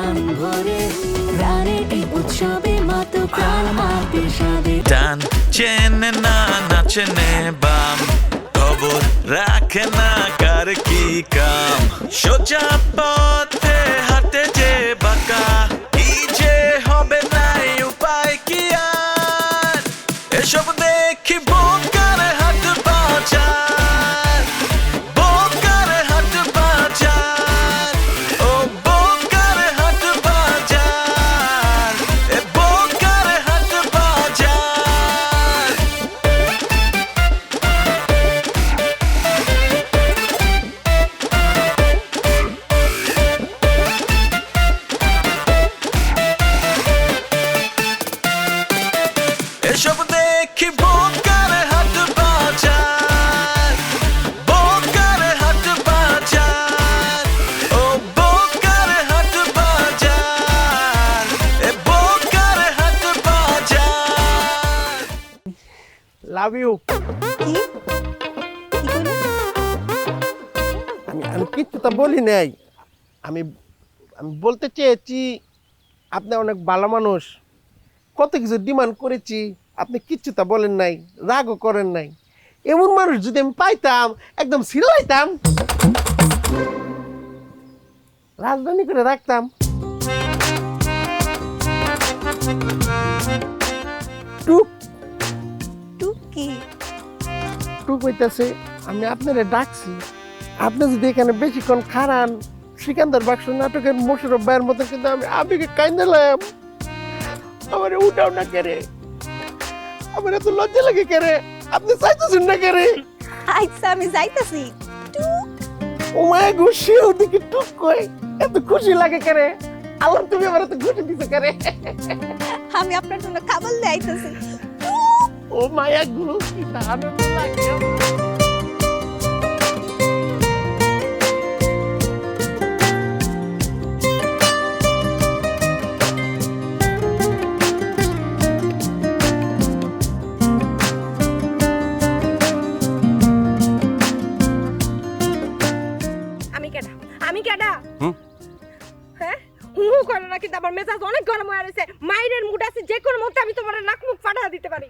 মন ভরে প্রাণের এই উৎসবে মত প্রাণ মাতে সাদে টান চেনে না নাচনে বাম খবর রাখে না কার কি কাম সোজা পথে হাঁটে যে বাঁকা কি যে হবে নাই উপায় কি আর এসব দেখি বোকার হাট বাজার বোকার হাট বাজার ও বোকার হাট বাজার এ বোকার হাট বাজার এসব দেখি বোকার হাট বাজার বোকার হাট বাজার ও বোকার হাট বাজার এ বোকার হাট বাজার লাভ ইউ। কি কইলি? আমি কিচ্ছু তা বলি নাই। আমি আমি বলতে চেয়েছি আপনি অনেক ভালো মানুষ, কত কিছু ডিমান্ড করেছি, আপনি কিচ্ছু তা বলেন নাই, রাগও করেন নাই। এমন মানুষ যদি আমি পাইতাম একদম সিলাইতাম, রাজধানী করে রাখতাম। টুক টুক কি? টুক হইতেছে আমি আপনারে ডাকছি, আপনি যদি এখানে বেশিক্ষণ খারান সিকান্দার বাক্স নাটকের মোশারফ ভাইয়ের মতো কিন্তু আমি আবেগে কাইন্দালাম। আমার উঠাও না কেরে, আমার এত লজ্জা লাগে কেরে, আপনি চাইতেছেন না কেরে? আচ্ছা আমি যাইতাছি। টুক। ও মায় খুশি ওদিকে টুক কই, এত খুশি লাগে কেরে? আল্লাহ তুমি আমার এত খুশি দিছো কেরে? আমি আপনার জন্য খাবার দিয়ে আইতাছি। ও মায়া গুরু কি আনন্দ লাগে। আমি কেডা হ্যাঁ হু করে না, কিন্তু আমার মেজাজ অনেক গরম হয়ে রয়েছে। মায়ের মুড আছে, যে কোনো মুহূর্তে আমি তোমার নাক মুখ ফাটা দিতে পারি।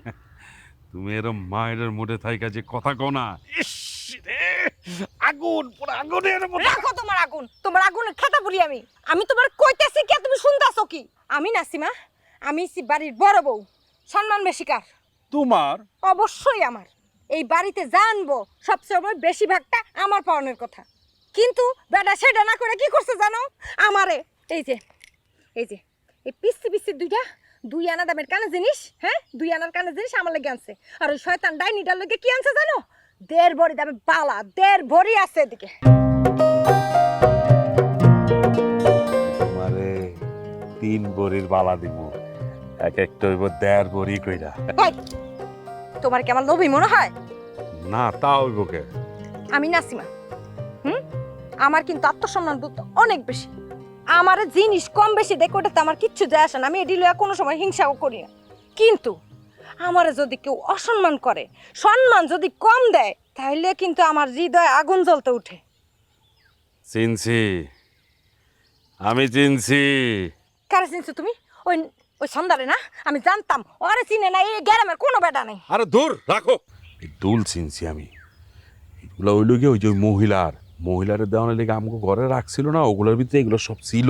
তুমি এরম মায়ের মুডে থাইকা যে কথা কও না, ইস রে আগুন পুরো আগুনের মতো। রাখো তোমার আগুন, তোমার আগুনের খেতা বলি আমি। আমি তোমার কইতেছি কি, তুমি শুনতাছো কি? আমি নাসিমা, আমি বাড়ির বড় বউ, সম্মান বেশি কার? তোমার অবশ্যই আমার। এই বাড়িতে জানবো সবসময় বেশিরভাগটা আমার পাওনের কথা, কিন্তু বেটা সেটা না করে কি করছে জানো? আমারে এই যে এই পিস্তি দুই আনা দামের কানে জিনিস, হ্যাঁ 2 আনার কানে জিনিস আমার লেগে আনছে। আর ওই শয়তান ডাইনিটার লেগে কি আনছে জানো? 1.5 ভরি দামে বালা, 1.5 ভরি আছে এদিকে। তোমারে 3 ভরির বালা দিব, এক একটা হইব 1.5 ভরি কইরা। কই তোমার কি আমার লোভী মনে হয়? না তা হইব কে? আমি নাসিমা, আমার কিন্তু আত্মসম্মান বোধ অনেক বেশি। আমার জিনিস কম বেশি দেখে ওটাতে আমার কিচ্ছু যায় আসে না, আমি এটি লইয়া কোনো সময় হিংসাও করি না। কিন্তু আমার যদি কেউ অসম্মান করে, সম্মান যদি কম দেয়, তাহলে কিন্তু আমার হৃদয়ে আগুন জ্বলতে উঠে। চিনছি, আমি চিনছি। কারে চিনছো তুমি? ওই ওই সন্ধ্যারে না? আমি জানতাম ওরে চিনে না, এই গ্রামের কোনো বেটা নেই। আরে দূর রাখো, এই দুল চিনছি আমি। এগুলো হইল গিয়ে ওই যে মহিলার দেওয়ানের লেগে আমাকে ঘরে রাখছিল না, ওগুলোর ভিতরে এগুলো সব ছিল।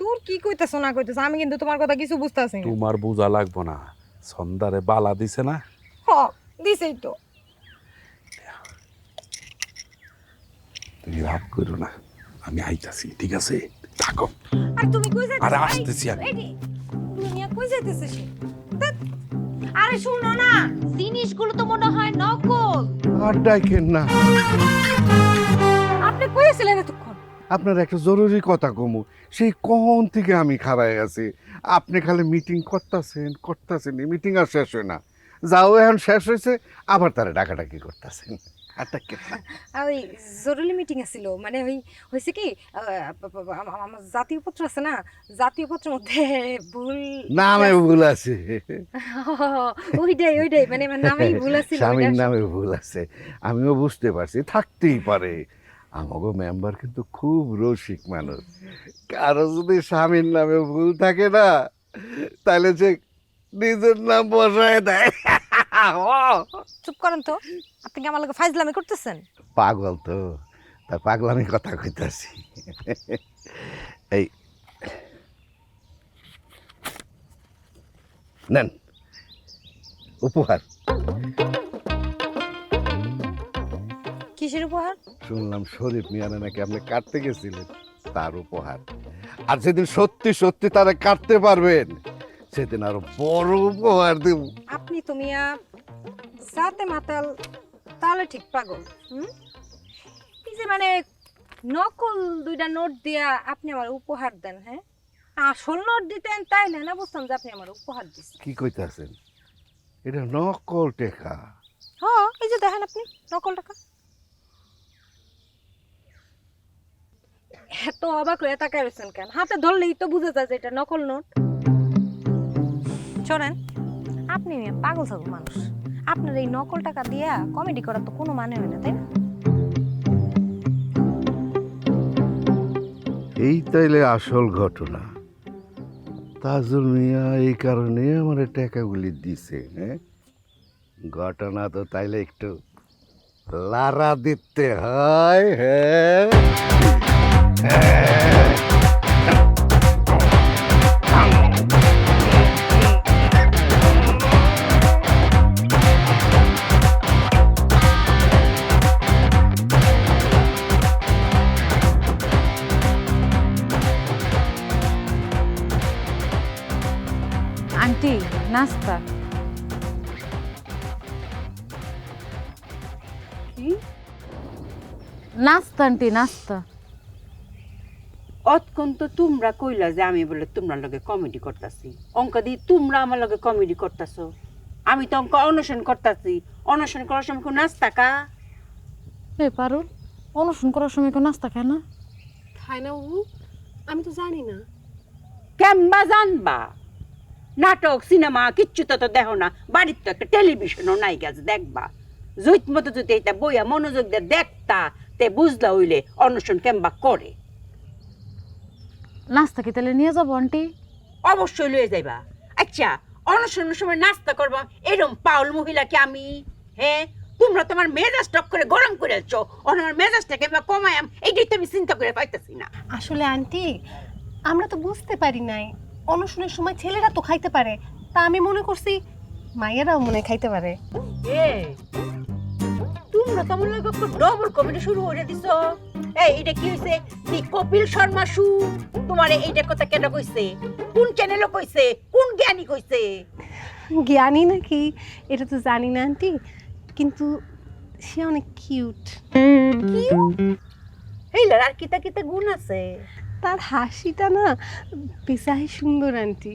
তোর কি কইতাছো না কইতাছো আমি কিন্তু তোমার কথা কিছু বুঝতাছি না। তোমার বোঝা লাগবো না, সন্ধ্যারে বালা দিছে না? হ দিছেই তো। তুমি রাগ করো না, আমি আইতাছি, ঠিক আছে? থাকো। আর তুমি কই যাইতেছো? আরে আসতেছি আমি। দুনিয়া কই যাইতেছে সে? ধ্যাৎ। আরে শুনো না, জিনিসগুলো তো মনে হয় নকল। আর ডাকেন না, আপনি কইছিলেন এতক্ষণ? আপনার একটা জরুরি কথা কমু, সেই কখন থেকে আমি খাড়ায় আছি, আপনি খালি মিটিং করতেছেন, মিটিং আর শেষ হয় না। যাও এখন শেষ হয়েছে, আবার তারা ডাকাডাকি করতেছেন। ওই জরুরি মিটিং আছিল, মানে ওই হয়েছে কি আমার জাতীয় পত্র আছে না, জাতীয় পত্রের মধ্যে ভুল নামে ভুল আছে, ওইটাই মানে নামেই ভুল আছে, স্বামীর নামে ভুল আছে, আমিও বুঝতে পারছি, থাকতেই পারে। আমাগো মেম্বার কিন্তু খুব রসিক মানুষ, কারো যদি স্বামীর নামে ভুল থাকে না তাহলে সে নিজের নাম বসায় দেয়। চুপ করেন তো, আপনি কি আমার লগে ফাইজলামি করতেছেন? পাগল তো, তার পাগলামি কথা কইতাছি। এই নেন উপহার। কিসের উপহার? শুনলাম শরীফ মিয়ানে নাকি আপনি কাটতে গেছিলেন, তার উপহার। আর যেদিন সত্যি সত্যি তারা কাটতে পারবেন সেদিন আরো বড় উপহার দেব। আপনি তো মিয়া সাথে মাতাল, তাহলে ঠিক পাগল। এই যে মানে নকল দুইটা নোট দিয়া আপনি আমার উপহার দেন, হ্যাঁ? আসল নোট দিতেন তাইলে না বুঝতাম যে আপনি আমার উপহার দিচ্ছেন। কি কইতাছেন? এটা নকল টেকা। হ্যাঁ, এই যে দেখেন আপনি নকল টাকা। এত অবাক হয়ে তাকায় রয়েছেন কেন? হাতে ধরলেই তো বুঝে যায় যে এটা নকল নোট। শোনেন, আপনি মিয়া পাগল থাকুন মানুষ। আপনার এই নকল টাকা দিয়া কমেডি করার তো কোনো মানে হয় না, তাই না? এই তাইলে আসল ঘটনা। তাজুল মিয়া এই কারণে আমার টাকাগুলি দিছে। হ্যাঁ, ঘটনা তো তাইলে একটু লারা দিতে হয়। হ্যাঁ আন্টি, নাস্তা। নাস্তা আন্টি, নাস্তা। অতক্ষণ তো তোমরা কইলা যে আমি বলে তোমরা লগে কমেডি করতাছি, অঙ্ক দি তোমরা আমার লগে কমেডি করতাছো। আমি তো অঙ্ক অনশন করতাছি, অনশন করার সময় কেউ নাস্তা কা? এ পারুল, অনশন করার সময় কেউ নাস্তা খায় না? খায় না বাবু, আমি তো জানি না। কেমবা জানবা? নাটক সিনেমা কিচ্ছু তো দেখো না, বাড়ির তো একটা টেলিভিশনও নাই গেছে দেখবা। জৈত মতো যদি এটা বইয়া মনোযোগ দিয়ে দেখতা তে বুঝলা হইলে অনশন কেমবা করে। নাস্তা কি তাহলে নিয়ে যাবো আন্টি? অবশ্যই লয়ে যাইবা। আচ্ছা, অনশনের সময় নাস্তা করবা এরম পাউল মহিলা কি আমি? হ্যাঁ, তোমরা তোমার মেজাজ টক করে গরম করে আছো, আমার মেজাজটাকে কমায়াম, এইটাই তো আমি চিন্তা করে পাইতেছি না। আসলে আন্টি, আমরা তো বুঝতে পারি নাই অনশনের সময় ছেলেরা তো খাইতে পারে, তা আমি মনে করছি মায়েরাও মনে হয় খাইতে পারে। তোমরা তো মনে হয় ডবল কমেডি শুরু করে দিছো। এই এটা কি হইছে? দি কপিল শর্মা শু তোমার এইটা কথা কেন কইছে? কোন চ্যানেলে কইছে? কোন জ্ঞানী কইছে? জ্ঞানী নাকি এটা তো জানি না আন্টি, কিন্তু সে অনেক কিউট। এইলার আর কিতা কিতা গুণ আছে? তার হাসিটা না বেজায় সুন্দর আন্টি।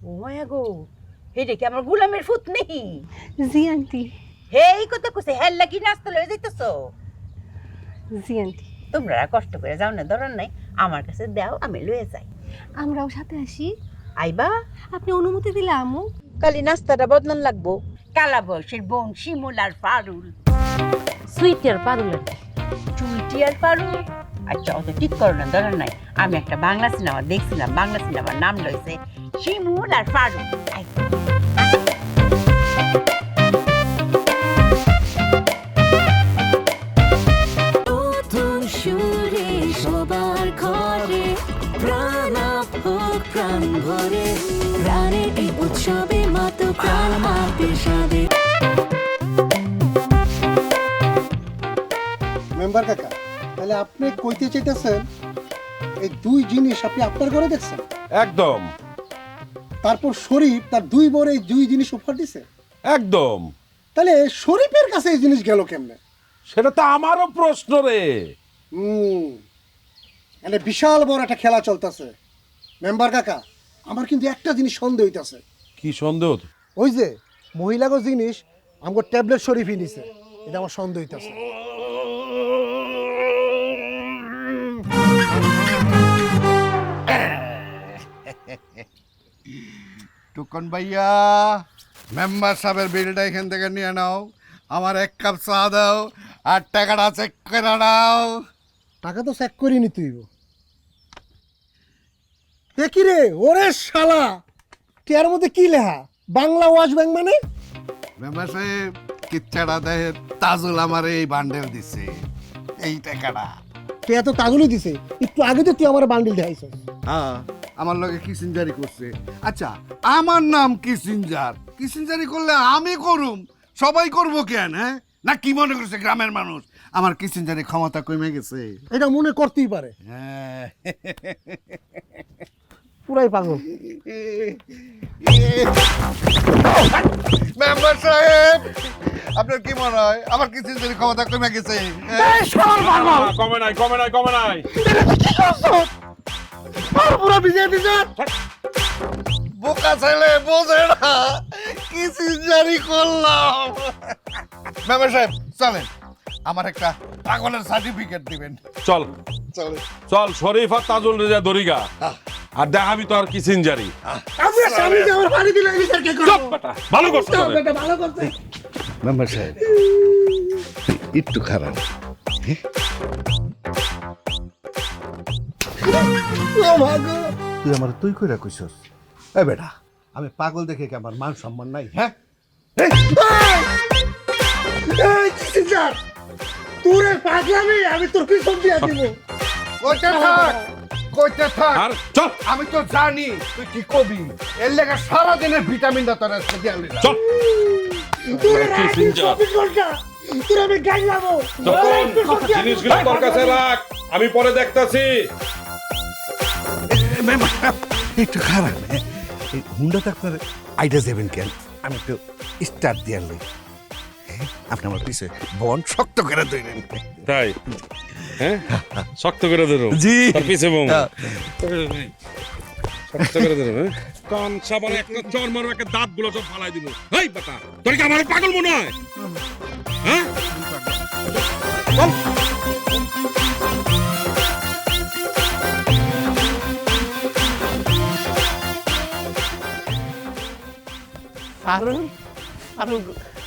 ও মায়া গো, হেডে কি আমার গোলামের ফুত নেই? জি আন্টি। হে এই কথা কইছে, হেল লাগি নাস্তা লয়ে যাইতেছো? জি আন্টি। তোমরা কষ্ট করে যাও না, ধরন নাই, আমার কাছে দাও, আমি লয়ে যাই। আমরাও সাথে আসি? আইবা? আপনি অনুমতি দিলে আমু? কালি নাস্তাটা বদলান লাগবো। কালা বয়সের বোন শিমুল আর পারুল। সুইটি আর পারুলের। চুইটি আর পারুল? আচ্ছা, অত ঠিক করো না, ধরন নাই। আমি একটা বাংলা সিনেমা দেখছিলাম, বাংলা সিনেমার নাম লইছে শিমুল আর পারুল। নতুন সুরে সবার ঘরে প্রাণ হোক প্রাণ ভরে, প্রাণের এই উৎসবে মাতো প্রাণ মাতে সাদে। মেম্বার কাকা, তাহলে আপনি কইতে চাইতেছেন এই দুই জিনিস আপনি আপনার ঘরে দেখছেন? একদম তারপর শরীফ তার দুই বড় এই দুই জিনিস উপহার দিছে? একদম। তাহলে শরীফের কাছে এই জিনিস গেল কেমনে? সেটা তো আমারও প্রশ্ন রে। মানে বিশাল বড় একটা খেলা চলতেছে। মেম্বার কাকা, আমার কিন্তু একটা জিনিস সন্দেহ হইতাছে। কি সন্দেহ? ওই যে মহিলাগো জিনিস আমার ট্যাবলেট শরীফই নিছে, এটা আমার সন্দেহ হইতাছে। টুকন ভাইয়া, মেম্বার সাহেবের বিলটা এখান থেকে নিয়ে নাও, আমার এক কাপ চা দাও আর টাকাটা চেক করে নাও। টাকা তো চেক করিনি তুই কি রে ওরে শালা টিয়ার মধ্যে কি লেখা বাংলা ওয়াশ ব্যাংক মানে মেম্বার সাহেব কিচ্ছাটা দেয় তাজুল আমার এই বান্ডেল দিছে এই টাকাটা। টিয়া তো তাগুলি দিছে একটু আগে তো তুই আমার বান্ডিল দেখাইছিস। হ্যাঁ আমার লগে কিসিঞ্জারি করছে। আচ্ছা আমার নাম কিসিঞ্জার, কিসিঞ্জারি করলে আমি করুম, সবাই করবো কেন? হ্যাঁ না কি মনে করছে গ্রামের মানুষ আমার কিসিঞ্জারি ক্ষমতা কমে গেছে? এটা মনে করতেই পারে, হ্যাঁ পুরাই পাগল। মেম্বার সাহেব আপনার কি মনে হয় আমার কিসিঞ্জারি ক্ষমতা কমে গেছে? কমে নাই কমে নাই কমে নাই। পুরা বিজয় দিছ বোকা ছেলে বোঝে না কিসিঞ্জারি করলাম। মেম্বার সাহেব চলেন আমার একটা পাগলের সার্টিফিকেট দিবেন। চল চলে চল শরীফ আর তাজুল রেজা দরিগা আর দেখাবি তো আর কিসিঞ্জারি। আমরা স্বামীকে আমার বাড়ি দিলে বিচার কে করব? চুপ বেটা, ভালো করছিস চুপ তোরে। বেটা, ভালো করতে। মেম্বার সাহেব একটু খারাপ। ও ভাগো তুই আমার তুই কইরা কইছস? এ বেটা আমি পাগল দেখে কি আমার মান সম্মান নাই? হ্যাঁ এই কিসিঞ্জার তোরে পাগলামি আমি তোর পিছন দিয়া দিব। কইতে থাক কইতে থাক, আর চল আমি তো জানি তুই কি কবি, এর লেগে সারা দিনের ভিটামিনটা তোর আজকে দিয়া লইলাম। চল তোরে কিসিঞ্জার। রাখি ঘন্টা তোরে আমি গাইলামো। তখন জিনিসগুলো তোর কাছে রাখ, আমি পরে দেখতাছি। একটু খারাপ এই হুন্ডাতে আপনার আইডিয়া দেবেন কেন? আমি একটু স্টার্ট দিয়ে লই। আপনি আমার পিছে বন শক্ত করে ধরেন। তাই হ্যাঁ শক্ত করে ধরো জি। তার পিছে বম হ্যাঁ। শক্ত করে ধরো। হ্যাঁ কান সাবারে একটা চর মারো, একটা দাঁত গুলো সব ফালাই দিব। এই বেটা তোর কি আমার পাগল মনে হয়? হ্যাঁ ফারুল ফারুল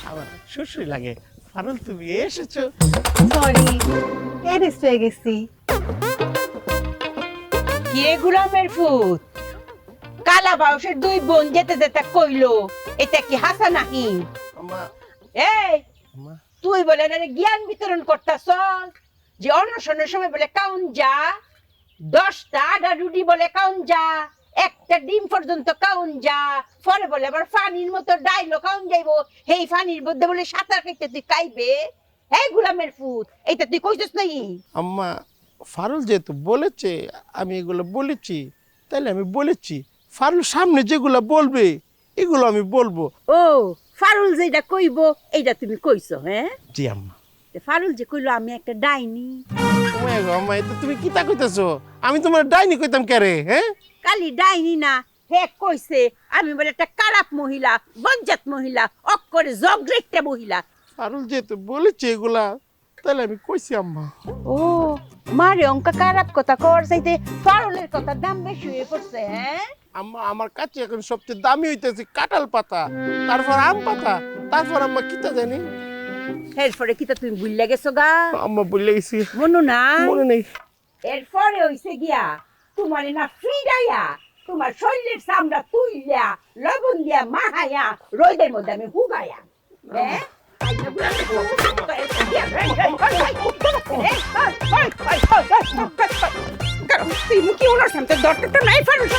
আমার শ্বশুর লাগে। ফারুল তুমি এসেছো? সরি এরিস হয়ে গেছি। কে গুলামের ফুত কালা বাউসের দুই বোন যেতে যেতে কইলো এটা কি হাসা নাহি? আমা এই আমা তুই বলে না জ্ঞান বিতরণ করতাস যে অনশনের সময় বলে কাউন যা 10টা আডা রুটি বলে কাউন যা, একটা ডিম পর্যন্ত কাউন যা, পরে বলে আবার ফানির মতো ডাইলো কাউন যাইবো, সেই ফানির মধ্যে বলে সাঁতার কাটতে তুই কাইবে। এই গুলামের ফুত এটা তুই কইছিস নাই? আম্মা ফারুল যেহেতু বলেছে আমি এগুলো বলেছি, তাহলে আমি বলেছি। ফারুল সামনে যেগুলো বলবে এগুলো আমি বলবো। ও ফারুল যেটা কইবো এইটা তুমি কইছো? হ্যাঁ জি আম্মা। ফারুল যে কইলো আমি একটা ডাইনি, ওয়ে গো আম্মা, এটা তুমি কি তা কইতেছো? আমি তোমার ডাইনি কইতাম কে রে? হ্যাঁ কালি ডাইনি না হে কইছে আমি বলে একটা খারাপ মহিলা, বজ্জাত মহিলা, অক্ষরে জগরেটে মহিলা। ফারুল যেহেতু বলেছে এগুলা তাহলে আমি কইছি আম্মা। ও মারে অঙ্কা খারাপ কথা কর চাইতে ফারুলের কথা দাম বেশি হয়ে পড়ছে। হ্যাঁ আম্মা আমার কাছে এখন সবচেয়ে দামি হইতেছে কাঁঠাল পাতা, তারপর আম পাতা, তারপর আম্মা কিতা জানি। এরপরে কি তা তুমি ভুললে গেছো গা? আম্মা বলে গেছি, মনু না মনে নেই। এরপরে হইছে গিয়া তোমার না ফ্রিডাইয়া তোমার শরীরের চামড়া তুইলা লবণ দিয়া মাহায়া রোদের মধ্যে আমি হুগাইয়া। হ্যাঁ তুই মুখি ওনার সামনে দরকারটা নাই ফারুল।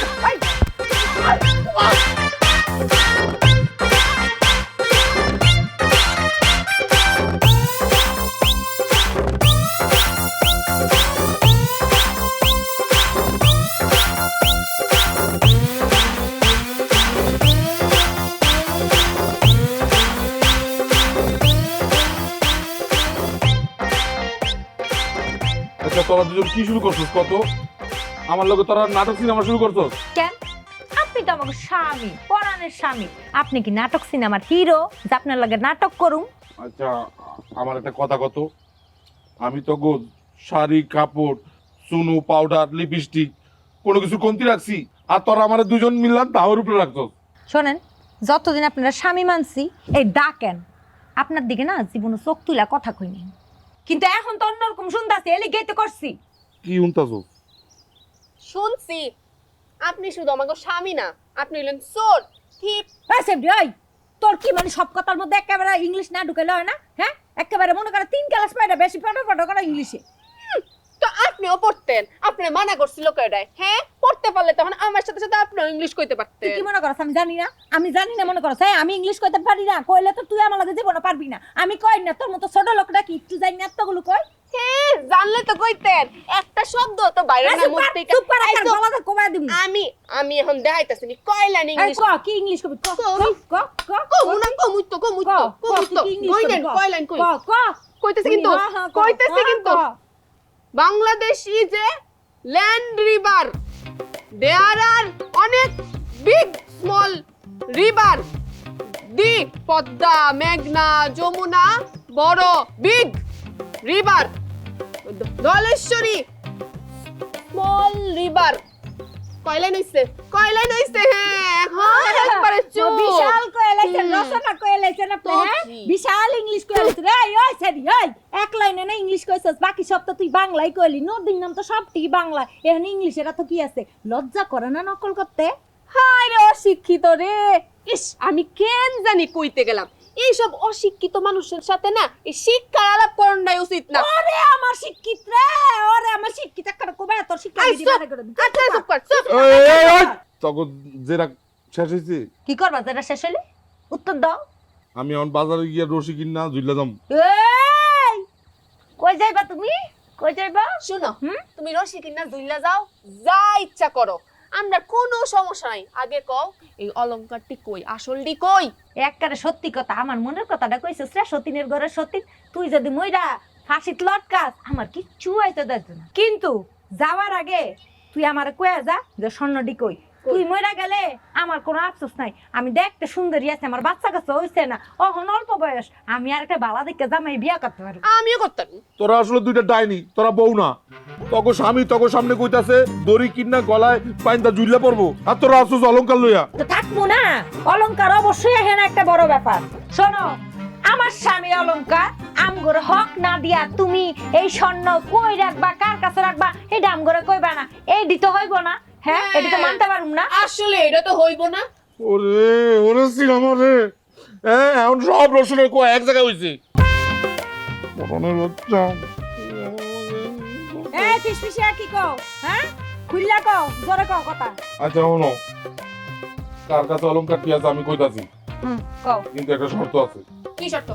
আচ্ছা তোরা দুজন কি শুরু করছিস? কত আমার লগে তোরা নাটক সিনেমা শুরু করছিস কেন? আপনি তো আমাকে স্বামী, পরাণের স্বামী। আপনি কি নাটক সিনেমার হিরো যে আপনার লাগে নাটক করুম? আচ্ছা আমার একটা কথা কত, আমি তো গো শাড়ি কাপড় চুনু পাউডার লিপস্টিক কোনো কিছু কমতি রাখছি, আর তোরা আমার দুজন মিললাম তাওয়ার উপরে রাখছো। শোনেন, যতদিন আপনারা স্বামী মানছি এই ডাকেন, আপনার দিকে না জীবনে চোখ তুলা কথা কইনি, কিন্তু এখন তো অন্যরকম শুনতাছি এলি গেতে করছি। কি উনতাছো? শুনছি আপনি শুধু আমাকে স্বামী না, আপনি হলেন চোর, থিপ। ওই তোর কি মানে সব কথার মধ্যে একেবারে ইংলিশ না ঢুকাইলে হয় না? হ্যাঁ, একেবারে মনে করে 3 ক্লাস পাইরা বেশি পড়ো করে ইংলিশে। তো আপনিও পড়তেন, আপনি মানা করছিল কয়টায়? হ্যাঁ, পড়তে পারলে তখন আমার সাথে সাথে আপনিও ইংলিশ কইতে তুই পারতেন। কি মনে করছ আমি জানি না? আমি জানি না মনে করছ? হ্যাঁ, আমি ইংলিশ কইতে পারি না, কইলে তো তুই আমার লগে জীবনে পারবি না। আমি কই না তোর মতো ছোট লোকটা কি একটু জানি না এতগুলো কই? হ্যাঁ, জানলে তো কইতেন। একটা শব্দ তো বাইরে না মুখ থেকে। চুপ কর, একটা গলাটা কমায় দিবি। আমি এখন দেখাইতাছি নি কয় লাইন এই ইংলিশ। ক কি ইংলিশ কবি? ক কমুনা কমুতো কইলেন কয় লাইন কই? কইতেছি কিন্তু Bangladesh is a land river, there are অনেক big small river, the Padma, মেঘনা, যমুনা, বড় big river, Dhaleshwari small river. কয়লাইন হইছে হ্যাঁ, এখন একবারে চুপ। বিশাল কইলাইছে, রচনা কইলাইছে না আপনি? হ্যাঁ, বিশাল ইংলিশ কইলাইছে রে। ওই সারি ওই এক লাইনে না ইংলিশ কইছস, বাকি সব তো তুই বাংলাই কইলি। নদীর নাম তো সব ঠিক বাংলা, এখন ইংলিশ এরা তো কি আছে? লজ্জা করে না নকল করতে? হায় রে অশিক্ষিত রে! ইস, আমি কেন জানি কইতে গেলাম। এইসব অশিক্ষিত মানুষের সাথে না এই শিক্ষার আলাপ করাটাই উচিত না। ওরে আমার শিক্ষিত রে, ওরে আমার শিক্ষিত একটা কোবা তোর শিক্ষা দিদি বারে করে দিই। আচ্ছা চুপ কর, চুপ। এই তখন যেটা শেষ হয়েছে, কি করবা যেটা শেষ হইলে? উত্তর দাও। আমি এখন বাজারে গিয়ে রশি কিনা ঝুলে যাম। এই কই যাইবা তুমি? কই যাইবা? শুনো, তুমি রশি কিনা দুইলা যাও, যা ইচ্ছা করো, আমরা কোনো সমস্যা নাই। আগে কও এই অলংকারটি কই, আসলটি কই? একবারে সত্যি কথা, আমার মনের কথাটা কইছিস রে। সতীনের ঘরে সতীন, তুই যদি মইরা ফাঁসিত লটকাস আমার কিচ্ছু হইতে দিত না। কিন্তু যাওয়ার আগে তুই আমার কয়ে যা যে স্বর্ণটি কই। তুই মইরা গেলে আমার কোনো আফসোস নাই। আমি দেখতে সুন্দরী আছে, আমার বাচ্চা কাছে হইছে না, অহন অল্প বয়স, আমি আর একটা বালা দেখে জামাই বিয়া করতে পারি। আমিও করতাম। তোরা আসলে দুইটা ডাইনি, তোরা বউ না। তগো স্বামী তগো সামনে কইতাছে দড়ি কিনা গলায় পাইন্দা ঝুলে পড়বো, আর তোরা আসছিস অলংকার লইয়া। তো থাকবো না, অলংকার অবশ্যই এখানে একটা বড় ব্যাপার। শোনো, আমার স্বামী অলংকার, আমগরে হক না দিয়া তুমি এই স্বর্ণ কই রাখবা, কার কাছে রাখবা, এটা আমগরে কইবা না। এই দিতে হইব না? হ্যাঁ, এটা তো মানতে পারুম না। আসলে এটা তো হইব না। ওরে ওরে সিনেমা রে, এখন সব রসুনের কো এক জায়গায় হইছে। মরণের বাচ্চা। এই ফিসফিসিয়া কি কও? হ্যাঁ, খুইলা কও, জোরে কও কথা। আচ্ছা শোনো, কার কাছে অলংকার কি আছে আমি কইতাছি, কও। কিন্তু একটা শর্ত আছে। কি শর্ত?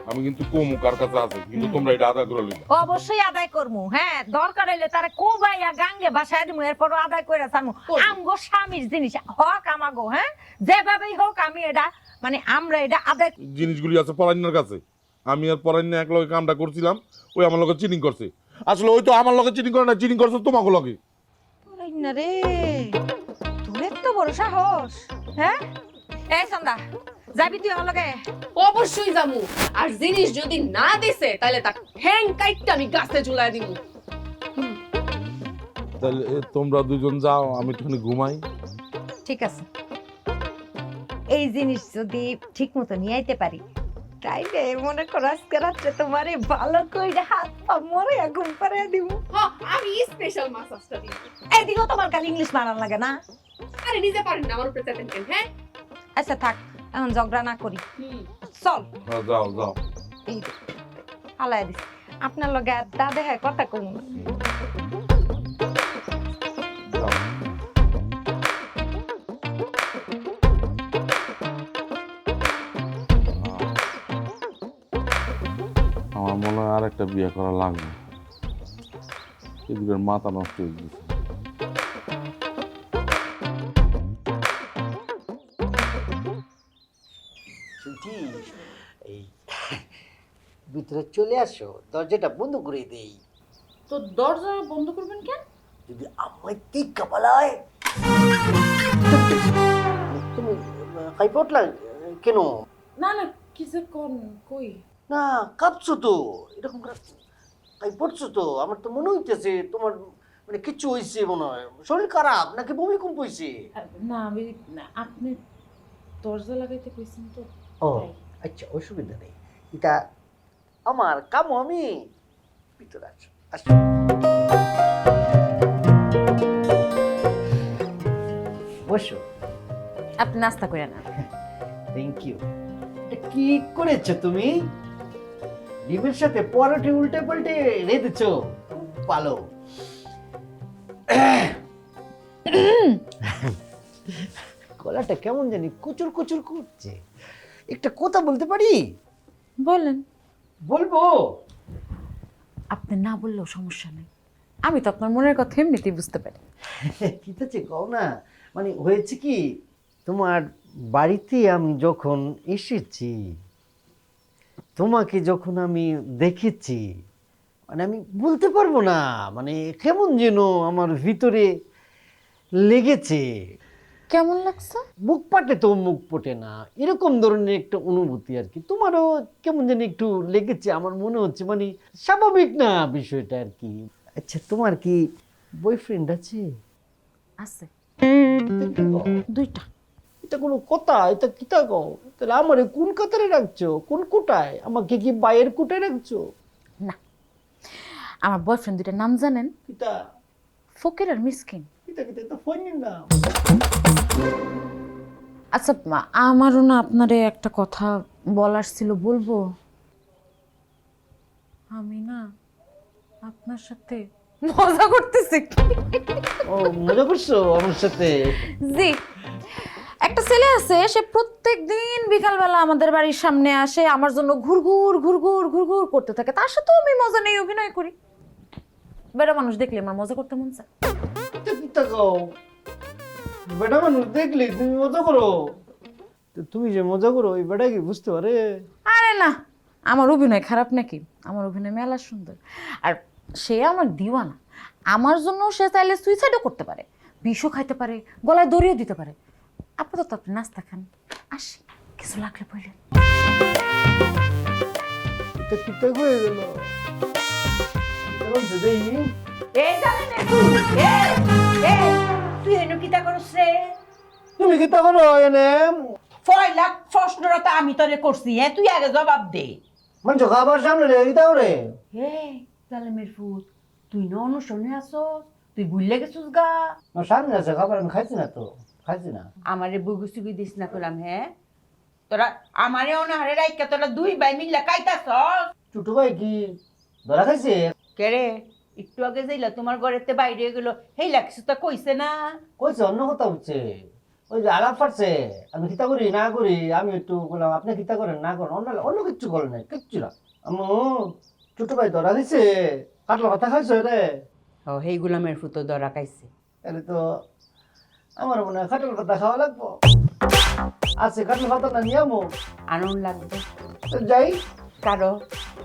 আমি কিন্তু কমু কার কাছে আছে, কিন্তু তোমরা এটা আদায় করে লইবা। অবশ্যই আদায় করমু। হ্যাঁ, দরকার হইলে তারে কোবাইয়া গাঙ্গে ভাসায় দিমু, এরপর আদায় কইরা ছাড়মু। আমগো স্বামীর জিনিস, হক আমাগো। হ্যাঁ, যেভাবেই হোক আমি এটা মানে আমরা এটা আদায়। জিনিসগুলি আছে পরান্নার কাছে। আমি আর পরান্য এক লগে কামটা করছিলাম, ওই আমার লগে চিটিং করছে। আসলে ওই তো আমার লগে চিটিং করে না, চিটিং করছে তোমাকে লগে। না রে, তোর এত বড় সাহস! হ্যাঁ, এই সন্ধ্যা যাবি তুই আমার লগে? অবশ্যই যামু। আর জিনিস যদি না দিছে তাহলে তার ঠ্যাং কাইটটা আমি গাছে ঝুলায় দিমু। তাহলে তোমরা দুজন যাও, আমি একটুখানি ঘুমাই। ঠিক আছে, এই জিনিস যদি ঠিক মতো নিয়ে আইতে পারি তাইলে মনে করো আজকে রাত্রে তোমারে ভালো কইরা হাত পা মরে ঘুম পাড়িয়ে দিব। হ্যাঁ, আমি স্পেশাল মাসাজটা দিই। এদিকেও তোমার কাল ইংলিশ মারান লাগে না? আরে নিজে পারেন না, আমার উপরে চাপেন কেন? হ্যাঁ, আচ্ছা থাক, এখন ঝগড়া না করি, চল। হ্যাঁ, যাও যাও। এই হালাই দিস, আপনার লগে আর দাদা হ্যাঁ কথা কম না। যাও। আমার মনে হয় আর একটা বিয়ে করা লাগবে, এগুলোর মাথা নষ্ট হয়ে গেছে। এই ভিতরে চলে আসো, দরজাটা বন্ধ করে দেই। তো দরজা বন্ধ করবেন কেন? যদি আমায় ঠিক কাপালায়। তুমি খাই পটলা কেন? না না, কিসে কোন কই? না কাঁপছো তো, এরকম করে খাই পড়ছো তো। আমার তো মনে হইতেছে তোমার মানে কিছু হয়েছে, মনে হয় শরীর খারাপ নাকি ভূমিকম্প হয়েছে। না আমি আপনি দরজা লাগাইতে কইছেন তো। ও আচ্ছা, অসুবিধা নেই, এটা আমার কাম। আমি ভিতরে বসো। আপনি নাস্তা করে না। Thank you. কি করেছো তুমি? ডিমের সাথে পরোটা উল্টে পাল্টে রেঁধেছো, ভালো। গলাটা কেমন জানি কুচুর কুচুর করছে, একটা কথা বলতে পারি? বলেন। বলবো? আপনি না বললেও সমস্যা নেই, আমি তো আপনার মনের কথা এমনিতেই বুঝতে পারি। কি আছে কও না। মানে হয়েছে কি, তোমার বাড়িতে আমি যখন এসেছি, তোমাকে যখন আমি দেখেছি, মানে আমি বলতে পারবো না, মানে কেমন যেন আমার ভিতরে লেগেছে। কেমন লাগছে? মুখ পাটে তো মুখ পটে না, এরকম ধরনের একটা অনুভূতি আর কি। তোমারও কেমন যেন একটু লেগেছে, আমার মনে হচ্ছে, মানে স্বাভাবিক না বিষয়টা আর কি। আচ্ছা, তোমার কি বয়ফ্রেন্ড আছে? আছে, 2টা। এটা কোনো কথা? এটা কিতা কও? তাহলে আমারে কোন কাতারে রাখছো, কোন কোটায়? আমাকে কি বাইয়ের কোটায় রাখছো? না, আমার বয়ফ্রেন্ড 2টার নাম জানেন? কিতা ফকির আর মিসকিন। কিতা কিতা তো ফোনের নাম। আচ্ছা, আমারও না আপনারে একটা কথা বলার ছিল, বলবো? আমি না আপনার সাথে মজা করতেছি। ও, মজা করছো আমার সাথে? জি, একটা ছেলে আছে, সে প্রত্যেক দিন বিকালবেলা আমাদের বাড়ির সামনে আসে, আমার জন্য ঘুরঘুর ঘুরঘুর ঘুরঘুর করতে থাকে। তার সাথেও আমি মজা নেই, অভিনয় করি। বেড়া মানুষ দেখলে আমার মজা করতে মন চায়। কিতা কিতা কও? বেটা মানুষ দেখলে তুমি মজা করো? তো তুমি যে মজা করো, ওই বেটা কি বুঝতে পারে? আরে না, আমার অভিনয় খারাপ নাকি? আমার অভিনয় মেলা সুন্দর। আর সে আমার দিওয়ানা। আমার জন্য সে চাইলে সুইসাইডও করতে পারে, বিষও খাইতে পারে, গলায় দড়িও দিতে পারে। আপাতত আপনি নাস্তা খান, আসি, কিছু লাগলে বললেন। এটা কিতা হয়ে গেল? এটা বলছে দেই। এই জানেন তুই এনে কিতা করছ রে? তুমি কিতা করো এনে? পয়লা প্রশ্নটা তো আমি তোরে করছি, তুই আগে জবাব দে। মানুষ খাবার সামনে রে কিতা করে? হে জালেমের ফুট, তুই না অনুসরণে আসস, তুই ভুললে গেছিস গা। না, সামনে আছে খাবার, আমি খাইছি না তো, খাইছি না। আমারে বুগুসুগি দিস না করলাম, হ্যাঁ? তোরা আমারে অনাহারে রাইকা তোরা 2 ভাই মিল্লা খাইতাছস। ছোট ভাই কি ধরা খাইছে? কে রে? একটু আগে যাইলা তোমার ঘরেতে বাইরে গেল, হেই লাগছে তো কইছে না? কইছে অন্য কথা হচ্ছে, ওই যে আলাপ পারছে। আমি কিতা করি না করি, আমি একটু বললাম আপনি কিতা করেন না করেন, অন্য অন্য কিচ্ছু করেন না, কিচ্ছু না। আম্মু, ছোট ভাই ধরা দিছে, কাটলা কথা খাইছে রে। ও, হেই গুলামের ফুতো দরা খাইছে। তাহলে তো আমার মনে হয় কাটল কথা খাওয়া লাগবো। আছে কাটল কথা না নিয়ে আমু আনন্দ লাগবে তো যাই। কারো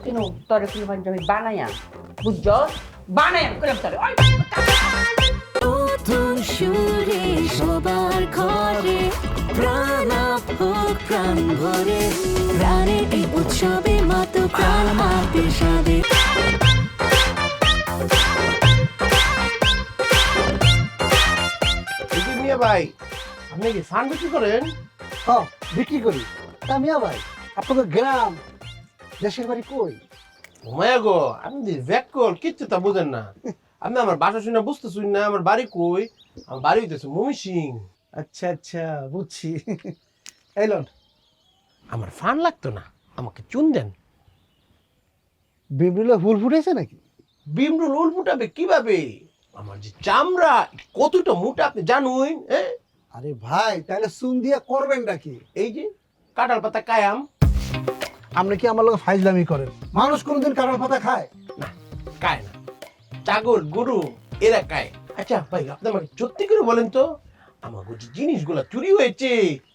কিন্তু তোরে ফুল পাঞ্জাবি বানাইয়া, বুঝছস? বানাইয়া করলাম তোরে। ওই নতুন সুরে সবার ঘরে প্রাণ হোক প্রাণ ভরে, প্রাণের এই উৎসবে মত প্রাণ মাতে সাদে। মিয়া ভাই, আপনি কি ফান বিক্রি করেন? হ্যাঁ, বিক্রি করি। তা মিয়া ভাই, আপনাদের গ্রাম দেশের বাড়ি কই? ঘুমায়া গো, আপনি ভ্যাক কল কিচ্ছু তা বুঝেন না। আপনি আমার বাসা শুনে বুঝতেছুন না আমার বাড়ি কই? আমার বাড়ি হইতেছে ময়মনসিং। আচ্ছা আচ্ছা, বুঝছি। এলন, আমার ফান লাগতো না, আমাকে চুন দেন। বিমরুলে হুল ফুটেছে নাকি? বিমরুল উল ফুটাবে কিভাবে? আমার যে চামড়া কতটা মোটা আপনি জানুন। আরে ভাই, তাহলে চুন দিয়া করবেন নাকি? এই যে কাঁঠাল পাতা কায়াম। আপনি কি আমার লোক ফাইজলামি করেন? মানুষ কোনোদিন কারোর পাতা খায়? না, কায় না। ছাগল গরু এরা কায়। আচ্ছা ভাই, আপনি আমাকে সত্যি করে বলেন তো, আমার যে জিনিসগুলো চুরি হয়েছে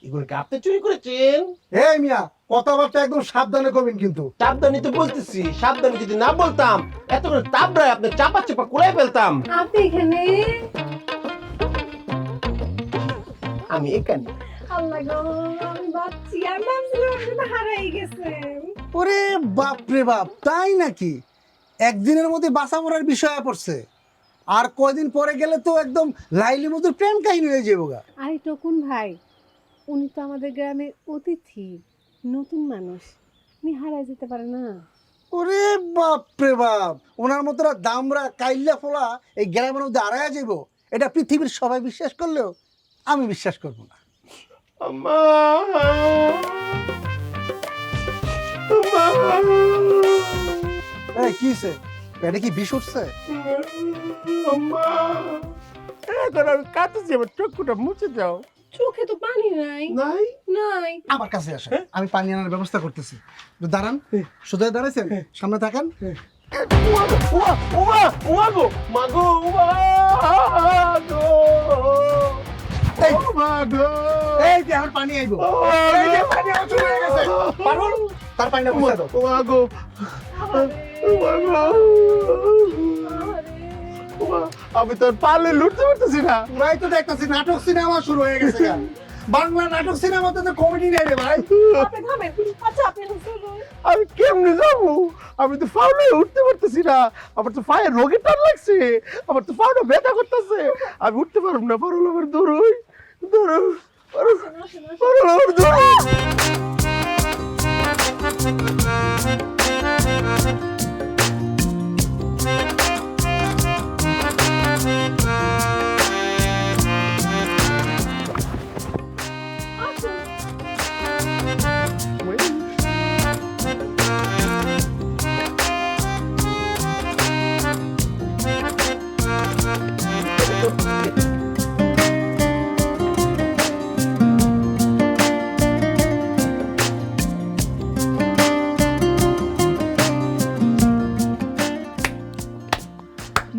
এগুলোকে আপনি চুরি করেছেন? এই মিয়া, কথাবার্তা একদম সাবধানে করবেন কিন্তু। সাবধানে তো বলতেছি, সাবধানে যদি না বলতাম এত করে তাবড়ায় আপনি চাপা চাপা কুড়াই ফেলতাম। আপনি এখানে? আমি এখানে। আল্লাহ গো, আমি ভাবছি আর ভাবছিলাম আপনি তো হারাই গেছেন। ওরে বাপ রে বাপ, তাই নাকি? একদিনের মধ্যে বাসা মরার বিষয় পড়ছে, আর কয়দিন পরে গেলে তো একদম লাইলি মধুর প্রেম কাহিনী হয়ে যাবো গা। আরে টকুন ভাই, উনি তো আমাদের গ্রামের অতিথি, নতুন মানুষ, উনি হারাই যেতে পারে না। ওরে বাপ রে বাপ, ওনার মতো দামরা কাইল্লা ফোলা এই গ্রামের মধ্যে আড়াইয়া যাইব, এটা পৃথিবীর সবাই বিশ্বাস করলেও আমি বিশ্বাস করব না। আম্মা এই কি হইছে? পেটে কি বিষ উঠছে? আম্মা এখন আমি কাঁদতেছি, আমার চক্ষুটা মুছে দাও। চোখে তো পানি নাই। নাই নাই। আমার কাছে আসেন, আমি পানি আনার ব্যবস্থা করতেছি। একটু দাঁড়ান, সোজা দাঁড়াইছেন, সামনে থাকেন। এই যে এখন পানি আইবো, এই যে পানি আওয়া শুরু হয়ে গেছে। পারুল, তার পানিটা মুছে দাও। আমি তোর পালে লুটতে পারতেছি না। ভাই তো দেখতেছি নাটক সিনেমা শুরু হয়ে গেছে গা। বাংলা নাটক সিনেমাতে তো কমেডি নাই রে ভাই। আপনি থামেন। আচ্ছা আপনি শুনুন। আমি কেমনে যাবো? আমি তো ফাউলে উঠতে পারতেছি না, আমার তো পায়ে রোগের টান লাগছে, আমার তো পাউটা ব্যথা করতেছে, আমি উঠতে পারব না। পারুল আমার দৌড়ই দৌড়, পারুল আমার দৌড়।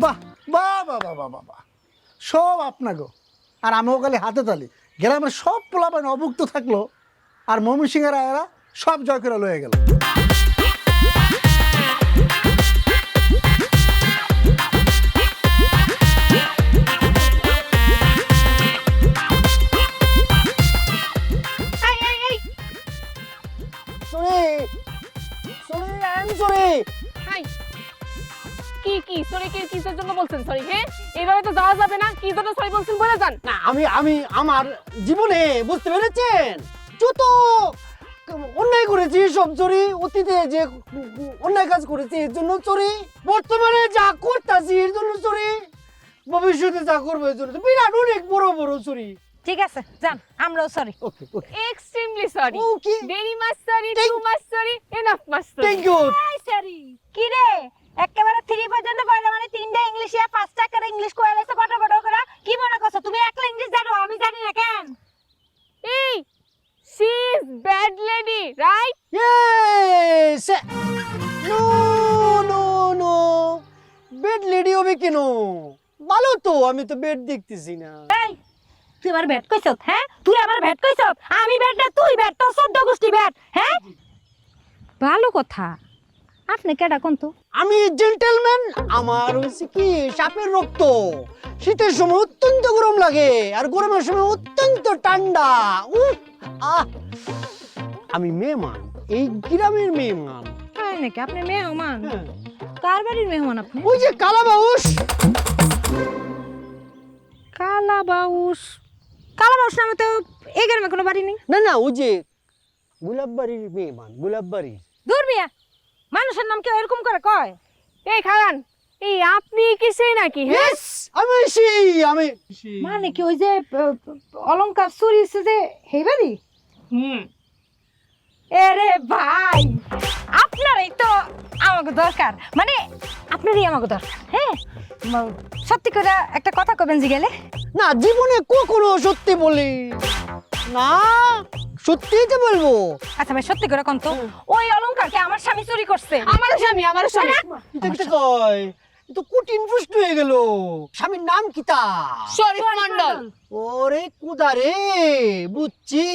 বাহ বাহ বাহ বাহ বাহ বাহ, সব আপনাগো। আর আমিও খালি হাতে তালি। গ্রামের সব পোলাপান অভুক্ত থাকলো, আর ময়মনসিংহের আয়ারা সব জয় করে লয়ে গেল। কি সরি কিসের জন্য বলছেন সরি? হ্যাঁ এইভাবে তো যাওয়া যাবে না। কি জন্য সরি বলছেন বলে যান। না আমি আমার জীবনে বুঝতে পেরেছেন যত অন্যায় করেছি সব চুরি, অতীতে যে অন্যায় কাজ করেছি এর জন্য চুরি, বর্তমানে যা করতেছি এর জন্য চুরি, ভবিষ্যতে যা করবো এর জন্য বিরাট অনেক বড় বড় চুরি। ঠিক আছে যান, আমরাও sorry. Okay okay extremely sorry. Okay very much sorry, too much sorry, enough much sorry. Thank you. Sorry কি রে, একেবারে 3 পর্যন্ত পড়লে মানে 3টা ইংলিশ আর 5টা করে ইংলিশ কইলেছে ফটো করে। কি মনে করছো তুমি একলা ইংলিশ জানো, আমি জানি না কেন? এই she is bad lady, right? Yes no no no bad lady হবে কেন? ভালো তো, আমি তো বেড দেখতেছি না। এই তুই আমার ব্যাট কইছত? হ্যাঁ তুই আমার ব্যাট কইছত? আমি ব্যাট না তুই ব্যাট, তো 14 গোষ্ঠী ব্যাট। হ্যাঁ ভালো কথা। আপনি কেডা কোন তো? আমি জেন্টলম্যান, আমার হচ্ছে কি সাপের রক্ত। শীতের সময় অত্যন্ত গরম লাগে আর গরমের সময় অত্যন্ত ঠান্ডা। আমি মেহমান, এই গ্রামের মেহমান। তাই নাকি? আপনি মেহমান? কার বাড়ির মেহমান আপনি? ওই যে কালাবাউস। কালাবাউস? কালাবাউস নামে তো এই গ্রামে কোনো বাড়ি নেই। না না, ওই যে গোলাপবাড়ির মেহমান, গোলাপবাড়ির। দূর মিয়া, মানুষের নাম কেউ এরকম করে কয়? এই খালান, এই আপনি কি সেই নাকি? হ্যাঁ ইয়েস আমি সেই আমি মানে কি ওই যে অলংকার চুরি হচ্ছে যে সেই বাড়ি? এরে ভাই, আপনারই তো আমাকে দরকার, মানে আপনারই আমাকে দরকার। হ্যাঁ সত্যি করে একটা কথা কবেন জি গেলে? না, জীবনে কখনো সত্যি বলি না, সত্যিই তো বলবো। আচ্ছা ভাই সত্যি করে কোন তো, ওই অলংকার কি আমার স্বামী চুরি করছে? আমার স্বামী এটা কিটা কয়? এ তো কঠিন প্রশ্ন হয়ে গেল। স্বামীর নাম কি তা? শরীফ মন্ডল। ওরে কুদা রে, বুঝছি।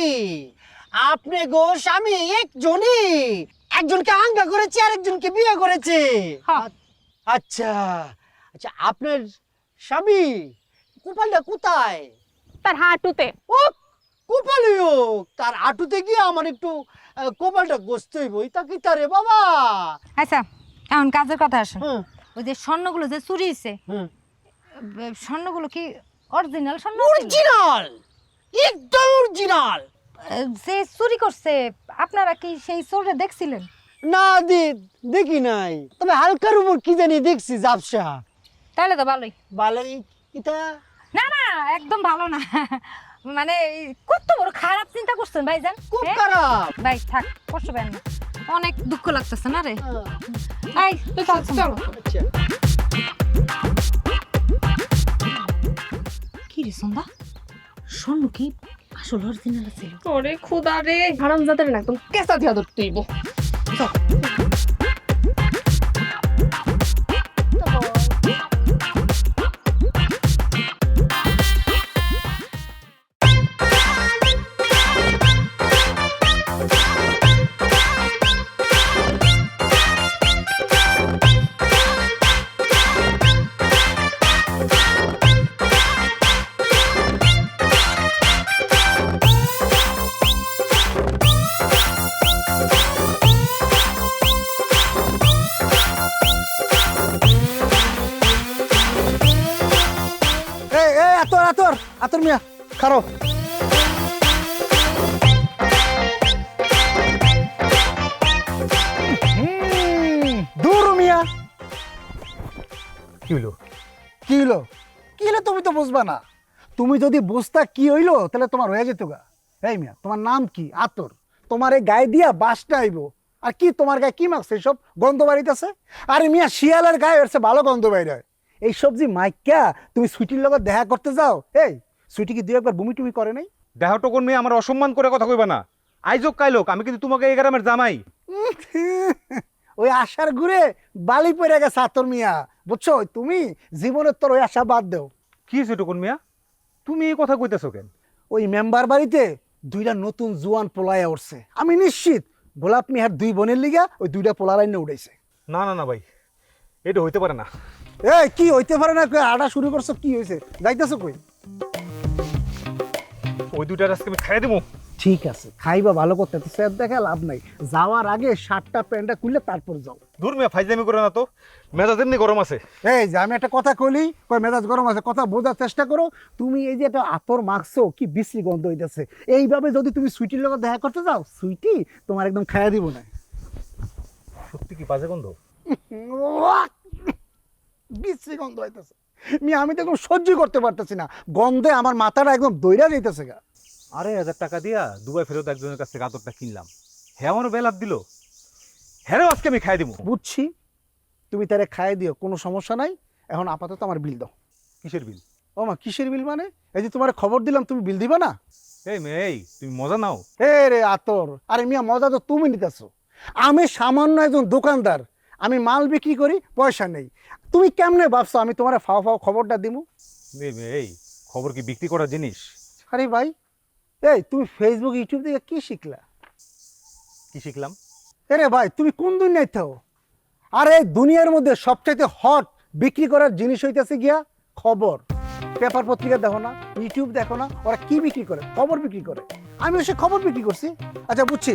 আপনি গো স্বামী একজনই, একজনকে আঙ্গা করেছে আর একজনকে বিয়ে করেছে। আচ্ছা আচ্ছা, আপনার স্বামী কপালটা কোথায়? তার হাঁটুতে। ও কপালই হোক, তার হাঁটুতে গিয়ে আমার একটু কপালটা গসতে হইব। তা কি তারে বাবা? আচ্ছা এখন কাজের কথা আসেন। হুম ওই যে স্বর্ণগুলো যে চুরি হয়েছে, হুম স্বর্ণগুলো কি অরিজিনাল স্বর্ণ? অরিজিনাল, একদম অরিজিনাল। যে চুরি করছে আপনারা কি সেই চোরে দেখছিলেন? না দেখি নাই, তবে হালকার উপর কি জানি দেখছি ঝাপসা। তাহলে তো ভালোই। ভালোই এটা না না, একদম ভালো না। মানে কত বড় খারাপ চিন্তা করছেন ভাইজান। খুব খারাপ। ভাই থাক, কষ্ট পেন না, অনেক দুঃখ লাগতেছে না রে। এই চল। আচ্ছা কি রে সন্ধ্যা, স্বর্ণ কি আসল অরিজিনাল ছিল? ওরে খোদা রে, হারামজাদার না একদম কেঁচা দিয়া ধরতেইব। এই আতর মিয়া খারো। দূর মিয়া। কি হলো? কি হলো তুমি তো বুঝবা না। তুমি যদি বুঝতা কি হইলো তাহলে তোমার হয়ে যেত গা। এই মিয়া, তোমার নাম কি? আতর। তোমার এই গায়ে দিয়া বাসটা আইবো। আর কি তোমার গায়ে কি মাখছে? সব গন্ধ বাড়িতেছে। আরে মিয়া, শিয়ালের গায়ে এসে ভালো গন্ধ বাইর হয়। এই সবজি মাইকা তুমি সুইটির লগত দেখা করতে যাও। এই সুইটি কি দুই একবার বমি টুমি করে নাই? দেহ টকন মেয়ে আমার অসম্মান করে কথা কইবা না। আইজক কাইলোক আমি কিন্তু তোমাকে এই গ্রামের জামাই। ওই আশার ঘুরে বালি পড়ে গেছে আতর মিয়া, বুঝছো? তুমি জীবনের তোর ওই আশা বাদ দেও। কি হয়েছে টকন মিয়া, তুমি এই কথা কইতেছো কেন? ওই মেম্বার বাড়িতে দুইটা নতুন জোয়ান পোলায় উঠছে। আমি নিশ্চিত গোলাপ মিয়ার দুই বোনের লিগা ওই দুইটা পোলার আইনে উঠাইছে। না না না ভাই, এটা হইতে পারে না। এই কি হইতে পারে না? আড়া শুরু করছো, কি হয়েছে? যাইতেছো কই? ওই দুইটার আজকে আমি খাইয়ে দেবো। ঠিক আছে, খাইবা ভালো করতে, তো স্যার দেখা লাভ নাই। যাওয়ার আগে শার্টটা প্যান্টটা খুললে তারপর যাও। দূর মিয়া, ফাইজলামি করে না তো, মেজাজ এমনি গরম আছে। এই যে আমি একটা কথা কইলি, কই মেজাজ গরম আছে, কথা বোঝার চেষ্টা করো। তুমি এই যে একটা আতর মাখছো, কি বিশ্রী গন্ধ হইতেছে। এইভাবে যদি তুমি সুইটির লগত দেখা করতে যাও, সুইটি তোমার একদম খাইয়া দিব না। সত্যি কি বাজে গন্ধ? বিশ্রী গন্ধ হইতেছে। আমি তো একদম সহ্য করতে পারতেছি না, গন্ধে আমার মাথাটা একদম দইরা যাইতেছে গা। 2,500 টাকা দিয়া দুবাই ফেরত একজনের কাছ থেকে আতরটা কিনলাম, হ্যাঁ আমারও বেলাপ দিল, হ্যাঁ আজকে আমি খাই দিব। বুঝছি, তুমি তারে খাইয়ে দিও, কোনো সমস্যা নাই। এখন আপাতত আমার বিল দাও। কিসের বিল? ও মা, কিসের বিল মানে? এই যে তোমার খবর দিলাম, তুমি বিল দিবা না? এই মেয়ে, এই তুমি মজা নাও। হে রে আতর, আরে মিয়া মজা তো তুমি নিতেছো। আমি সামান্য একজন দোকানদার, আমি মাল বিক্রি করি, পয়সা নেই। তুমি কেমনে ভাবছো আমি তোমার ফাও খবরটা দিমু? এই খবর কি বিক্রি করার জিনিস? আরে ভাই, এই তুমি ফেসবুক ইউটিউব থেকে কি শিখলা? কি শিখলাম? আরে ভাই, তুমি কোন দুনিয়ায় থাকো? আরে দুনিয়ার মধ্যে সবচাইতে হট বিক্রি করার জিনিস হইতেছে গিয়া খবর। পেপার পত্রিকা দেখো না, ইউটিউব দেখো না, ওরা কি বিক্রি করে? খবর বিক্রি করে। আমি সে খবর বিক্রি করছি। আচ্ছা বুঝছি,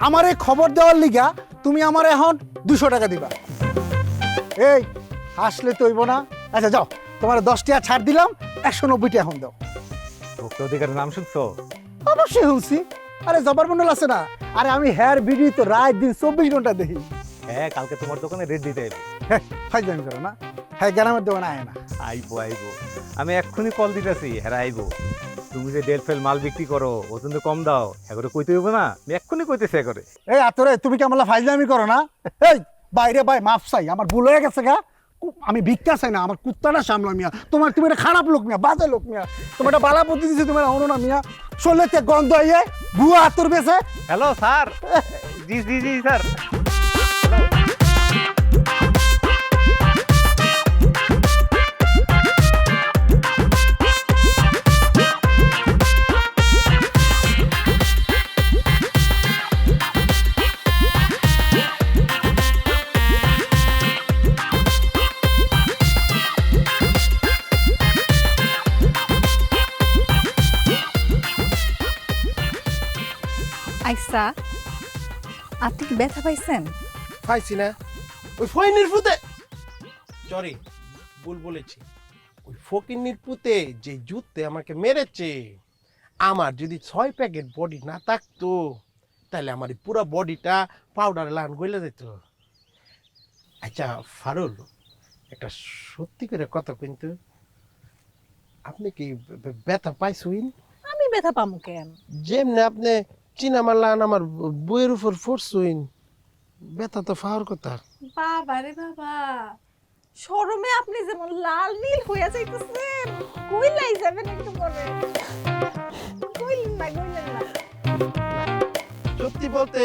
আমার এই খবর দেওয়ার লিগা তুমি আমার এখন 200 টাকা দিবা। এই হাসলে তো হইব না। আচ্ছা যাও, তোমার 10 টাকা ছাড় দিলাম, 190 টাকা এখন দাও। ভোক্তা অধিকারের নাম শুনছো? অবশ্যই শুনছি। আরে জবার মন্ডল আছে না, আরে আমি হেয়ার ভিডিও তো রাত দিন 24 ঘন্টা দেখি। হ্যাঁ, কালকে তোমার দোকানে রেট দিতে আইবো। হ্যাঁ ফাইজলামি করো না, হ্যাঁ গ্রামের দোকানে আয় না। আইবো আমি এক্ষুনি কল দিতেছি, হ্যাঁ আইবো। তুমি যে ডেল ফেল মাল বিক্রি করো, ওজন তো কম দাও, এগরে কইতে হইব না? আমি এক্ষুনি কইতেছি এগরে। এই আতরে, তুমি কি আমলা ফাইজলামি করো না? এই বাইরে ভাই, মাফ চাই, আমার ভুল হয়ে গেছে গা। আমি ভিক্ষা চাই না, আমার কুত্তাটা সামলা মিয়া। তুমি একটা খারাপ লোক মিয়া, বাজে লোক মিয়া। তোমার একটা বালা বুদ্ধি দিচ্ছি, তুমি অন্য না মিয়া। শোলেতে গন্ধ হইয়ে ভুয়া আতর বেছে। Hello sir. জি জি জি স্যার। আইসা, আপনি কি ব্যথা পাইছেন? পাইছি না, ওই ফকিন্নির পুতে, সরি ভুল বলেছি, ওই ফকিন্নির পুতে যে জুতে আমাকে মেরেছে, আমার যদি 6 প্যাকেট বডি না থাকতো তাহলে আমার এই পুরো বডিটা পাউডারে লাগান গইলে যেত। আচ্ছা ফারুল, একটা সত্যি করে কথা কিন্তু, আপনি কি ব্যথা পাইছুইন? আমি ব্যথা পামু কেন? যেমনি আপনি চিনা মারলান আমার বইয়ের উপর ফোরছুইন, ব্যথা তো পাওয়ার কথা। বাবা রে বাবা, শরমে আপনি যেমন লাল নীল হইয়া যাইতেছেন, কইলাই যাবেন একটু পরে। কইলেন না। সত্যি বলতে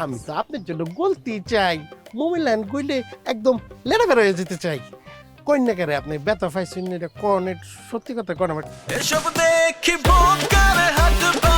আমি তো আপনার জন্য গলতি চাই, মোবাইল গইলে একদম লেড়া বেড়া হয়ে যেতে চাই। কন্যাকারে আপনি ব্যথা পাইছেন এটা কোন, সত্যি কথা কোন আমার। এসব দেখি বুক করে হাঁটবা